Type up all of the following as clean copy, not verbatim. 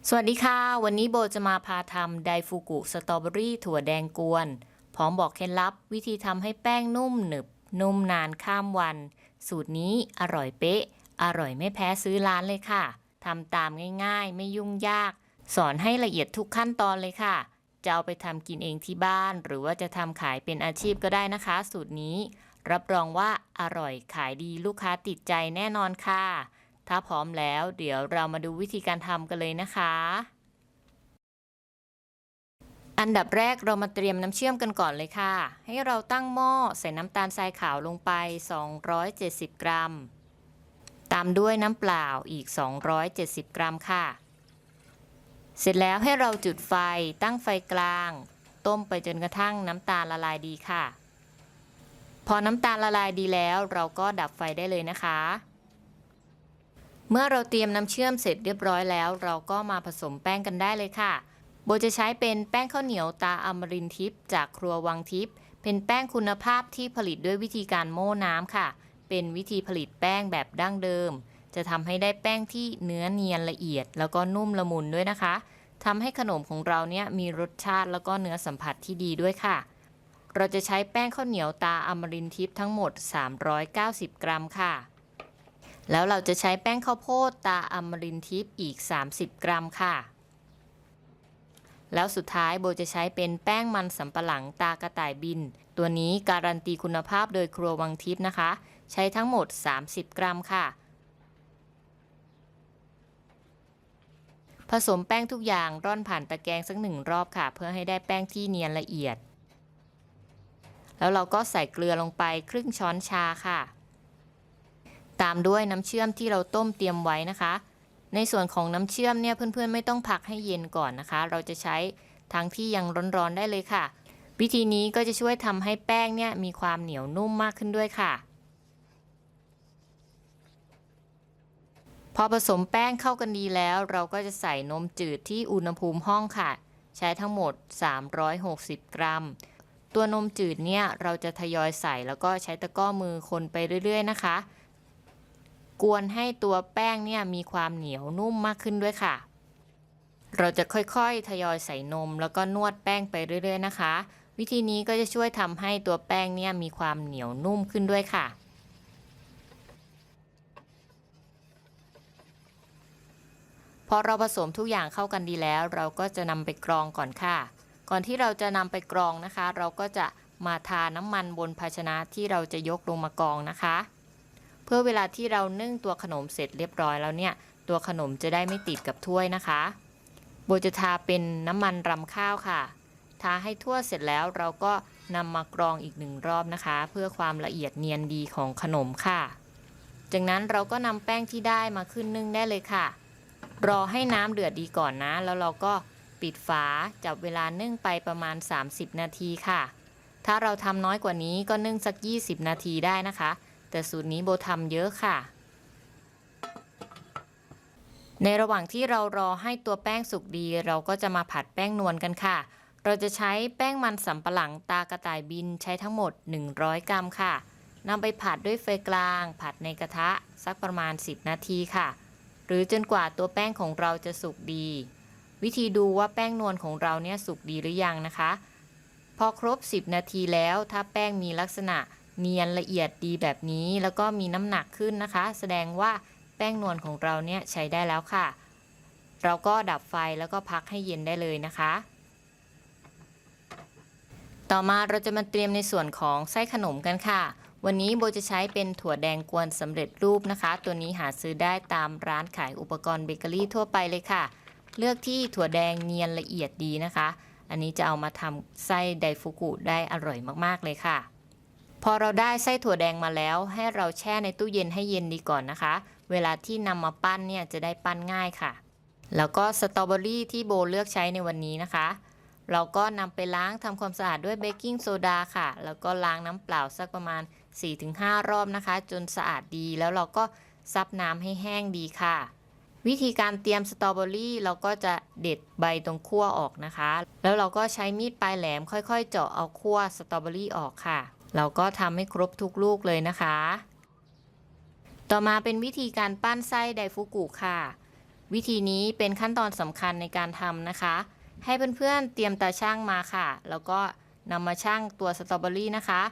สวัสดีค่ะวันนี้โบจะมาพาทำไดฟูกุสตรอเบอรี่ถั่วแดงกวนพร้อมบอกเคล็ดลับวิธีทำให้แป้งนุ่มหนึบนุ่มนานข้ามวันสูตรนี้อร่อยเป๊ะอร่อยไม่แพ้ซื้อร้านเลยค่ะทำตามง่ายๆไม่ยุ่งยากสอนให้ละเอียดทุกขั้นตอนเลยค่ะจะเอาไปทำกินเองที่บ้านหรือว่าจะทำขายเป็นอาชีพก็ได้นะคะสูตรนี้รับรองว่าอร่อยขายดีลูกค้าติดใจแน่นอนค่ะ ถ้าพร้อมแล้วเดี๋ยวเรามาดูวิธีการทำกันเลยนะคะ อันดับแรกเรามาเตรียมน้ำเชื่อมกันก่อนเลยค่ะ ให้เราตั้งหม้อใส่น้ำตาลทรายขาวลงไป 270 กรัม ตามด้วยน้ำเปล่าอีก 270 กรัมค่ะ เสร็จแล้วให้เราจุดไฟตั้งไฟกลาง ต้มไปจนกระทั่งน้ำตาลละลายดีค่ะ พอน้ำตาลละลายดีแล้วเราก็ดับไฟได้เลยนะคะ เมื่อเราเตรียมน้ำเชื่อมเสร็จเรียบร้อยแล้วเราก็มาผสมแป้งกันได้เลยค่ะโบจะใช้เป็นแป้งข้าวเหนียวตาอมรินทร์ทิพย์จากครัววังทิพย์เป็นแป้งคุณภาพที่ผลิตด้วยวิธีการโม่น้ำค่ะเป็นวิธีผลิตแป้งแบบดั้งเดิมจะทำให้ได้แป้งที่เนื้อเนียนละเอียดแล้วก็นุ่มละมุนด้วยนะคะทำให้ขนมของเราเนี่ยมีรสชาติแล้วก็เนื้อสัมผัสที่ดีด้วยค่ะเราจะใช้แป้งข้าวเหนียวตาอมรินทร์ทิพย์ทั้งหมด390 กรัมค่ะ แล้วเราจะใช้แป้งข้าวโพดตาอมรินทร์ทิพย์อีก30 กรัมค่ะ แล้วสุดท้ายโบจะใช้เป็นแป้งมันสำปะหลังตากระต่ายบิน ตัวนี้การันตีคุณภาพโดยครัววังทิพย์นะคะ ใช้ทั้งหมด30 กรัมค่ะ ผสมแป้งทุกอย่างร่อนผ่านตะแกรงสัก1 รอบค่ะ เพื่อให้ได้แป้งที่เนียนละเอียด แล้วเราก็ใส่เกลือลงไปครึ่งช้อนชาค่ะตามด้วยน้ำเชื่อมที่เราต้มเตรียมไว้นะคะในส่วนของน้ำเชื่อมเนี่ยเพื่อนๆไม่ต้องพักให้เย็นก่อนนะคะเราจะใช้ทั้งที่ยังร้อนๆได้เลยค่ะวิธีนี้ก็จะช่วยทำให้แป้งเนี่ยมีความเหนียวนุ่มมากขึ้นด้วยค่ะพอผสมแป้งเข้ากันดีแล้วเราก็จะใส่นมจืดที่อุณหภูมิห้องค่ะใช้ทั้งหมด360 กรัมตัวนมจืดเนี่ยเราจะทยอยใส่แล้วก็ใช้ตะกร้อมือคนไปเรื่อยๆนะคะกวนให้ตัวแป้งเนี่ยมีความเหนียวนุ่มมากขึ้นด้วยค่ะเราจะค่อยๆทยอยใส่นมแล้วก็นวดแป้งไปเรื่อยๆนะคะวิธีนี้ก็จะช่วยทำให้ตัวแป้งเนี่ยมีความเหนียวนุ่มขึ้นด้วยค่ะพอเราผสมทุกอย่างเข้ากันดีแล้วเราก็จะนำไปกรองก่อนค่ะก่อนที่เราจะนำไปกรองนะคะเราก็จะมาทาน้ำมันบนภาชนะที่เราจะยกลงมากรองนะคะเพื่อเวลาที่เรานึ่งตัวขนมเสร็จเรียบร้อยแล้วเนี่ยตัวขนมจะได้ไม่ติดกับถ้วยนะคะโบจะทาเป็นน้ำมันรำข้าวค่ะทาให้ทั่วเสร็จแล้วเราก็นำมากรองอีก1 รอบนะคะเพื่อความละเอียดเนียนดีของขนมค่ะจากนั้นเราก็นำแป้งที่ได้มาขึ้นนึ่งได้เลยค่ะรอให้น้ำเดือดดีก่อนนะแล้วเราก็ปิดฝาจับเวลานึ่งไปประมาณ30 นาทีค่ะถ้าเราทำน้อยกว่านี้ก็นึ่งสัก20 นาทีได้นะคะแต่สูตรนี้โบทำเยอะค่ะในระหว่างที่เรารอให้ตัวแป้งสุกดีเราก็จะมาผัดแป้งนวลกันค่ะเราจะใช้แป้งมันสำปะหลังตากระต่ายบินใช้ทั้งหมด100 กรัมค่ะนำไปผัดด้วยไฟกลางผัดในกระทะสักประมาณ10 นาทีค่ะหรือจนกว่าตัวแป้งของเราจะสุกดีวิธีดูว่าแป้งนวลของเราเนี่ยสุกดีหรือยังนะคะพอครบ10 นาทีแล้วถ้าแป้งมีลักษณะเนียนละเอียดดีแบบนี้แล้วก็มีน้ำหนักขึ้นนะคะแสดงว่าแป้งนวลของเราเนี่ยใช้ได้แล้วค่ะเราก็ดับไฟแล้วก็พักให้เย็นได้เลยนะคะต่อมาเราจะมาเตรียมในส่วนของไส้ขนมกันค่ะวันนี้โบจะใช้เป็นถั่วแดงกวนสำเร็จรูปนะคะตัวนี้หาซื้อได้ตามร้านขายอุปกรณ์เบเกอรี่ทั่วไปเลยค่ะเลือกที่ถั่วแดงเนียนละเอียดดีนะคะอันนี้จะเอามาทำไส้ไดฟุกุได้อร่อยมากๆเลยค่ะพอเราได้ไส้ถั่วแดงมาแล้วให้เราแช่ในตู้เย็นให้เย็นดีก่อนนะคะเวลาที่นำมาปั้นเนี่ยจะได้ปั้นง่ายค่ะแล้วก็สตรอเบอรี่ที่โบเลือกใช้ในวันนี้นะคะเราก็นำไปล้างทำความสะอาดด้วยเบกกิ้งโซดาค่ะแล้วก็ล้างน้ำเปล่าสักประมาณ 4-5 รอบนะคะจนสะอาดดีแล้วเราก็ซับน้ำให้แห้งดีค่ะวิธีการเตรียมสตรอเบอรี่เราก็จะเด็ดใบตรงขั้วออกนะคะแล้วเราก็ใช้มีดปลายแหลมค่อยๆเจาะเอาขั้วสตรอเบอรี่ออกค่ะเราก็ทำให้ครบทุกลูกเลยนะคะต่อมาเป็นวิธีการปั้นไส้ไดฟุกุค่ะ วิธีนี้เป็นขั้นตอนสำคัญในการทำนะคะให้เพื่อนๆเตรียมตาชั่งมาค่ะแล้วก็นำมาชั่งตัวสตรอเบอรี่นะคะ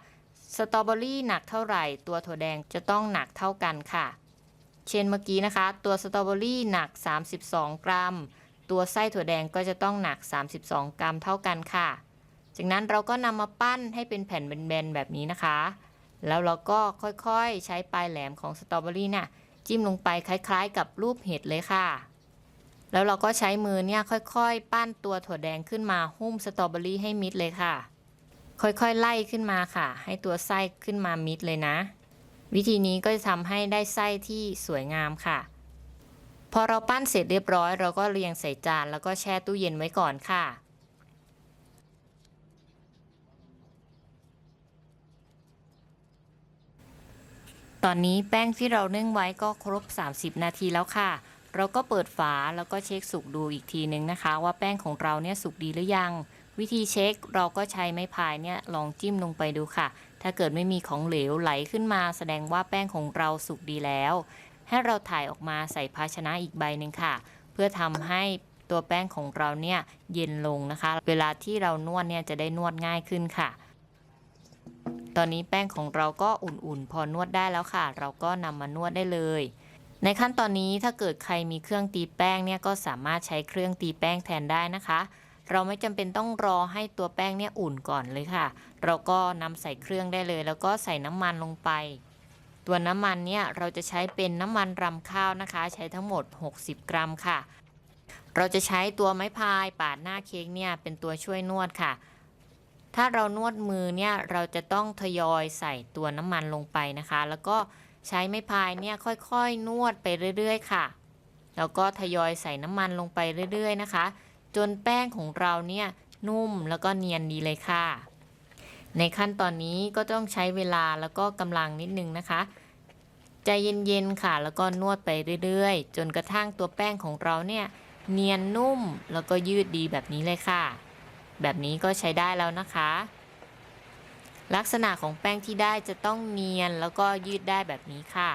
สตรอเบอรี่หนักเท่าไหร่ตัวถั่วแดงจะต้องหนักเท่ากันค่ะเช่นเมื่อกี้นะคะตัวสตรอเบอรี่หนัก32กรัมตัวไส้ถั่วแดงก็จะต้องหนัก32กรัมเท่ากันค่ะจากนั้นเราก็นำมาปั้นให้เป็นแผ่นแบนๆแบบนี้นะคะแล้วเราก็ค่อยๆใช้ปลายแหลมของสตรอเบอรี่เนี่ยจิ้มลงไปคล้ายๆกับรูปเห็ดเลยค่ะแล้วเราก็ใช้มือเนี่ยค่อยๆปั้นตัวถั่วแดงขึ้นมาหุ้มสตรอเบอรี่ให้มิดเลยค่ะค่อยๆไล่ขึ้นมาค่ะให้ตัวไส้ขึ้นมามิดเลยนะวิธีนี้ก็จะทำให้ได้ไส้ที่สวยงามค่ะพอเราปั้นเสร็จเรียบร้อยเราก็เรียงใส่จานแล้วก็แช่ตู้เย็นไว้ก่อนค่ะตอนนี้แป้งที่เรานึ่งไว้ก็ครบ30นาทีแล้วค่ะเราก็เปิดฝาแล้วก็เช็คสุกดูอีกทีนึงนะคะว่าแป้งของเราเนี่ยสุกดีหรือยังวิธีเช็คเราก็ใช้ไม้พายเนี่ยลองจิ้มลงไปดูค่ะถ้าเกิดไม่มีของเหลวไหลขึ้นมาแสดงว่าแป้งของเราสุกดีแล้วให้เราถ่ายออกมาใส่ภาชนะอีกใบหนึ่งค่ะเพื่อทำให้ตัวแป้งของเราเนี่ยเย็นลงนะคะเวลาที่เรานวดเนี่ยจะได้นวดง่ายขึ้นค่ะตอนนี้แป้งของเราก็อุ่นๆพอนวดได้แล้วค่ะเราก็นำมานวดได้เลยในขั้นตอนนี้ถ้าเกิดใครมีเครื่องตีแป้งเนี่ยก็สามารถใช้เครื่องตีแป้งแทนได้นะคะเราไม่จำเป็นต้องรอให้ตัวแป้งเนี่ยอุ่นก่อนเลยค่ะเราก็นำใส่เครื่องได้เลยแล้วก็ใส่น้ำมันลงไปตัวน้ำมันเนี่ยเราจะใช้เป็นน้ำมันรำข้าวนะคะใช้ทั้งหมด60กรัมค่ะเราจะใช้ตัวไม้พายปาดหน้าเค้กเนี่ยเป็นตัวช่วยนวดค่ะถ้าเรานวดมือเนี่ยเราจะต้องทยอยใส่ตัวน้ำมันลงไปนะคะแล้วก็ใช้ไม้พายเนี่ยค่อยๆนวดไปเรื่อยๆค่ะแล้วก็ทยอยใส่น้ำมันลงไปเรื่อยๆนะคะจนแป้งของเราเนี่ยนุ่มแล้วก็เนียนดีเลยค่ะในขั้นตอนนี้ก็ต้องใช้เวลาแล้วก็กำลังนิดนึงนะคะใจเย็นๆค่ะแล้วก็นวดไปเรื่อยๆจนกระทั่งตัวแป้งของเราเนี่ยเนียนนุ่มแล้วก็ยืดดีแบบนี้เลยค่ะแบบนี้ก็ใช้ได้แล้วนะคะลักษณะของแป้งที่ได้จะต้องเนียนแล้วก็ยืดได้แบบนี้ค่ะ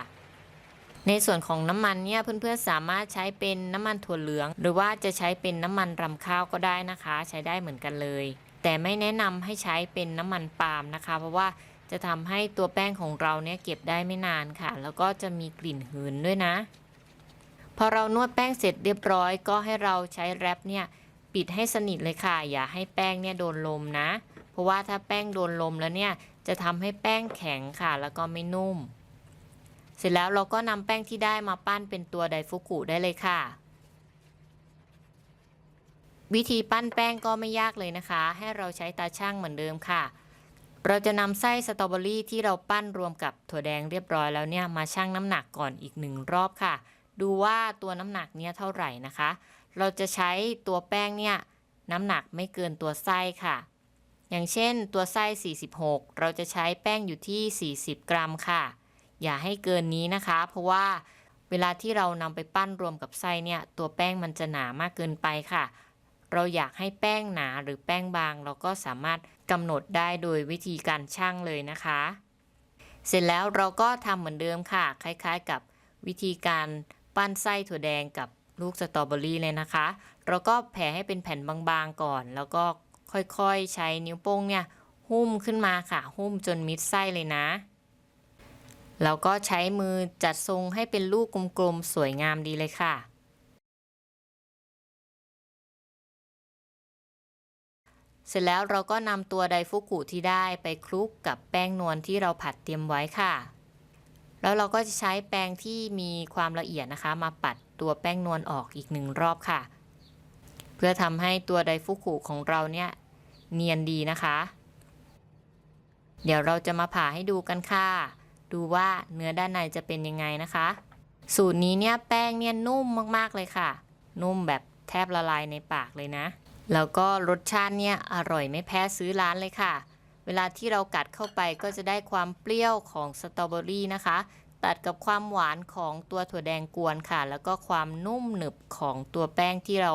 ในส่วนของน้ำมันเนี่ยเพื่อนๆสามารถใช้เป็นน้ำมันถั่วเหลืองหรือว่าจะใช้เป็นน้ำมันรำข้าวก็ได้นะคะใช้ได้เหมือนกันเลยแต่ไม่แนะนำให้ใช้เป็นน้ำมันปาล์มนะคะเพราะว่าจะทำให้ตัวแป้งของเราเนี่ยเก็บได้ไม่นานค่ะแล้วก็จะมีกลิ่นหืนด้วยนะพอเรานวดแป้งเสร็จเรียบร้อยก็ให้เราใช้แรปเนี่ยปิดให้สนิทเลยค่ะอย่าให้แป้งเนี่ยโดนลมนะเพราะว่าถ้าแป้งโดนลมแล้วเนี่ยจะทำให้แป้งแข็งค่ะแล้วก็ไม่นุ่มเสร็จแล้วเราก็นำแป้งที่ได้มาปั้นเป็นตัวไดฟุกุได้เลยค่ะวิธีปั้นแป้งก็ไม่ยากเลยนะคะให้เราใช้ตาชั่งเหมือนเดิมค่ะเราจะนำไส้สตรอเบอรี่ที่เราปั้นรวมกับถั่วแดงเรียบร้อยแล้วเนี่ยมาชั่งน้ำหนักก่อนอีก1รอบค่ะดูว่าตัวน้ำหนักเนี่ยเท่าไหร่นะคะเราจะใช้ตัวแป้งเนี่ยน้ำหนักไม่เกินตัวไส้ค่ะอย่างเช่นตัวไส้46เราจะใช้แป้งอยู่ที่40กรัมค่ะอย่าให้เกินนี้นะคะเพราะว่าเวลาที่เรานำไปปั้นรวมกับไส้เนี่ยตัวแป้งมันจะหนามากเกินไปค่ะเราอยากให้แป้งหนาหรือแป้งบางเราก็สามารถกำหนดได้โดยวิธีการชั่งเลยนะคะเสร็จแล้วเราก็ทำเหมือนเดิมค่ะคล้ายๆกับวิธีการปั้นไส้ถั่วแดงกับลูกสตรอเบอรี่เลยนะคะเราก็แผ่ให้เป็นแผ่นบางๆก่อนแล้วก็ค่อยๆใช้นิ้วโป้งเนี่ยหุ้มขึ้นมาค่ะหุ้มจนมิดไส้เลยนะแล้วก็ใช้มือจัดทรงให้เป็นลูกกลมๆสวยงามดีเลยค่ะเสร็จแล้วเราก็นำตัวไดฟุกุที่ได้ไปคลุกกับแป้งนวลที่เราผัดเตรียมไว้ค่ะแล้วเราก็จะใช้แป้งที่มีความละเอียดนะคะมาปัดตัวแป้งนวลออกอีก1รอบค่ะเพื่อทำให้ตัวไดฟุกุของเราเนี่ยเนียนดีนะคะเดี๋ยวเราจะมาผ่าให้ดูกันค่ะดูว่าเนื้อด้านในจะเป็นยังไงนะคะสูตรนี้เนี่ยแป้งเนี่ยนุ่มมากๆเลยค่ะนุ่มแบบแทบละลายในปากเลยนะแล้วก็รสชาติเนี่ยอร่อยไม่แพ้ซื้อร้านเลยค่ะเวลาที่เรากัดเข้าไปก็จะได้ความเปรี้ยวของสตรอเบอรี่นะคะตัดกับความหวานของตัวถั่วแดงกวนค่ะแล้วก็ความนุ่มหนึบของตัวแป้งที่เรา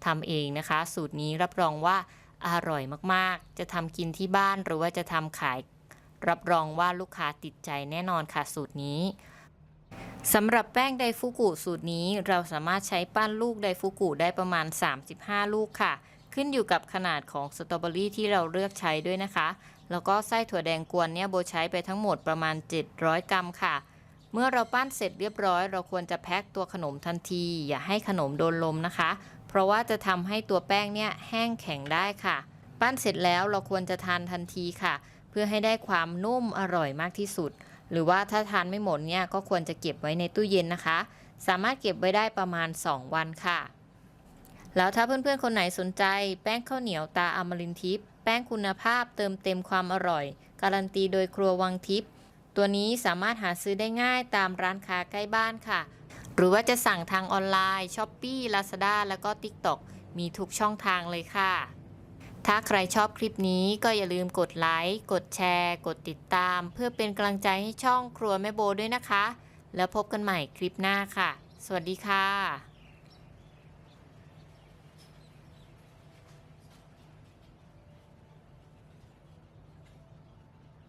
ทำเองนะคะสูตรนี้รับรองว่าอร่อยมากๆจะทำกินที่บ้านหรือว่าจะทำขายรับรองว่าลูกค้าติดใจแน่นอนค่ะสูตรนี้ สำหรับแป้งไดฟุกุสูตรนี้เราสามารถใช้ปั้นลูกไดฟุกุได้ประมาณ 35 ลูกค่ะ ขึ้นอยู่กับขนาดของสตรอเบอรี่ที่เราเลือกใช้ด้วยนะคะ แล้วก็ไส้ถั่วแดงกวนเนี่ยโบใช้ไปทั้งหมดประมาณ 700 กรัมค่ะ เมื่อเราปั้นเสร็จเรียบร้อยเราควรจะแพ็คตัวขนมทันที อย่าให้ขนมโดนลมนะคะ เพราะว่าจะทำให้ตัวแป้งเนี่ยแห้งแข็งได้ค่ะ ปั้นเสร็จแล้วเราควรจะทานทันทีค่ะ เพื่อให้ได้ความนุ่มอร่อยมากที่สุด หรือว่าถ้าทานไม่หมดเนี่ยก็ควรจะเก็บไว้ในตู้เย็นนะคะ สามารถเก็บไว้ได้ประมาณ 2 วันค่ะ แล้วถ้าเพื่อนๆคนไหนสนใจแป้งข้าวเหนียวตาอมรินทร์ทิพย์แป้งคุณภาพเติมเต็มความอร่อยการันตีโดยครัววังทิพย์ตัวนี้สามารถหาซื้อได้ง่ายตามร้านค้าใกล้บ้านค่ะ หรือว่าจะสั่งทางออนไลน์ Shopee Lazada แล้วก็ TikTok มีทุกช่องทางเลยค่ะ ถ้าใครชอบคลิปนี้ก็อย่าลืมกดไลค์ กดแชร์ กดติดตาม เพื่อเป็นกำลังใจให้ช่องครัวแม่โบด้วยนะคะ แล้วพบกันใหม่คลิปหน้าค่ะ สวัสดีค่ะ